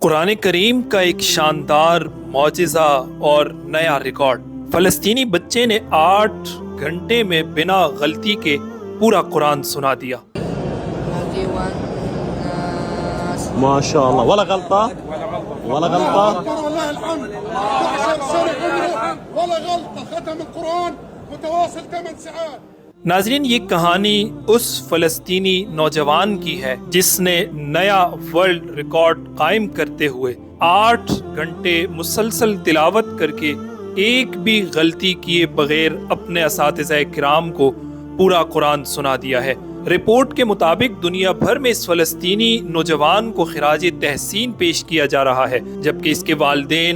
قرآن کریم کا ایک شاندار معجزہ اور نیا ریکارڈ۔ فلسطینی بچے نے 8 گھنٹے میں بنا غلطی کے پورا قرآن سنا دیا۔ ماشاء اللہ، ولا غلطة ولا غلطة ولا غلطة، ختم القرآن متواصل 8 ساعات۔ ناظرین، یہ کہانی اس فلسطینی نوجوان کی ہے جس نے نیا ورلڈ ریکارڈ قائم کرتے ہوئے 8 گھنٹے مسلسل تلاوت کر کے ایک بھی غلطی کیے بغیر اپنے اساتذہ کرام کو پورا قرآن سنا دیا ہے۔ رپورٹ کے مطابق دنیا بھر میں اس فلسطینی نوجوان کو خراج تحسین پیش کیا جا رہا ہے، جبکہ اس کے والدین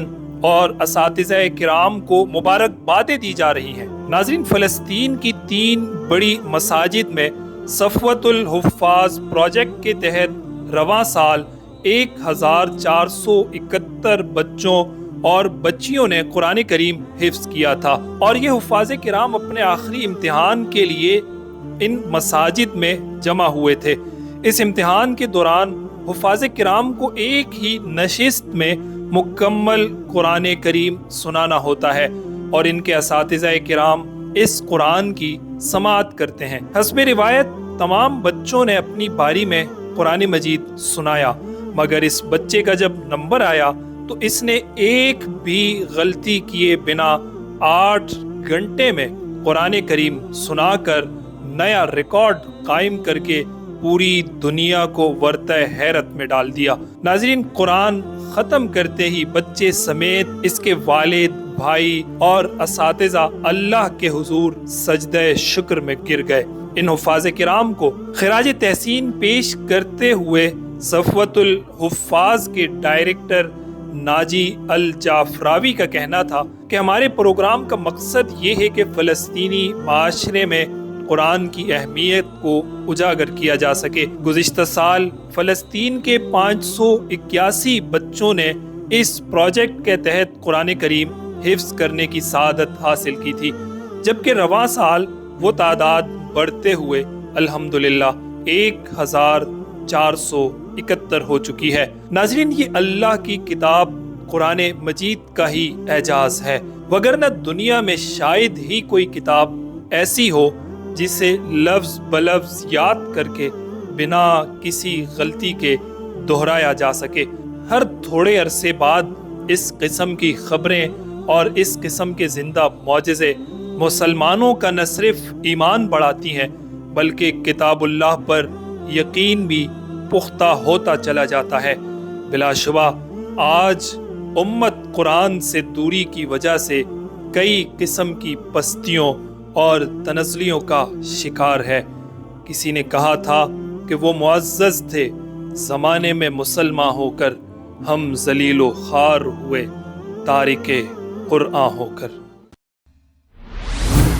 اور اساتذہ کرام کو مبارکبادیں دی جا رہی ہیں۔ ناظرین، فلسطین کی 3 بڑی مساجد میں صفوت الحفاظ پروجیکٹ کے تحت رواں سال 1471 بچوں اور بچیوں نے قرآن کریم حفظ کیا تھا، اور یہ حفاظ کرام اپنے آخری امتحان کے لیے ان مساجد میں جمع ہوئے تھے۔ اس امتحان کے دوران حفاظ کرام کو ایک ہی نشست میں مکمل قرآن کریم سنانا ہوتا ہے، اور ان کے اساتذہ کرام اس قرآن کی سماعت کرتے ہیں۔ حسب روایت تمام بچوں نے اپنی باری میں قرآن مجید سنایا، مگر اس بچے کا جب نمبر آیا تو اس نے ایک بھی غلطی کیے بنا 8 گھنٹے میں قرآن کریم سنا کر نیا ریکارڈ قائم کر کے پوری دنیا کو ورطہ حیرت میں ڈال دیا۔ ناظرین، قرآن ختم کرتے ہی بچے سمیت اس کے والد، بھائی اور اساتذہ اللہ کے حضور سجدہ شکر میں گر گئے۔ ان حفاظ کرام کو خراج تحسین پیش کرتے ہوئے صفوت الحفاظ کے ڈائریکٹر ناجی الجعفراوی کا کہنا تھا کہ ہمارے پروگرام کا مقصد یہ ہے کہ فلسطینی معاشرے میں قرآن کی اہمیت کو اجاگر کیا جا سکے۔ گزشتہ سال فلسطین کے 581 بچوں نے اس پروجیکٹ کے تحت قرآن کریم حفظ کرنے کی سعادت حاصل کی تھی، جبکہ رواں سال وہ تعداد بڑھتے ہوئے الحمدللہ 1471 ہو چکی ہے۔ ناظرین، یہ اللہ کی کتاب قرآن مجید کا ہی اعجاز ہے، وگرنہ دنیا میں شاید ہی کوئی کتاب ایسی ہو جسے لفظ بلفظ یاد کر کے بنا کسی غلطی کے دہرایا جا سکے۔ ہر تھوڑے عرصے بعد اس قسم کی خبریں اور اس قسم کے زندہ معجزے مسلمانوں کا نہ صرف ایمان بڑھاتی ہیں بلکہ کتاب اللہ پر یقین بھی پختہ ہوتا چلا جاتا ہے۔ بلا شبہ آج امت قرآن سے دوری کی وجہ سے کئی قسم کی پستیوں اور تنزلیوں کا شکار ہے۔ کسی نے کہا تھا کہ وہ معزز تھے زمانے میں مسلمان ہو کر، ہم ذلیل و خوار ہوئے تارک قرآن ہو کر۔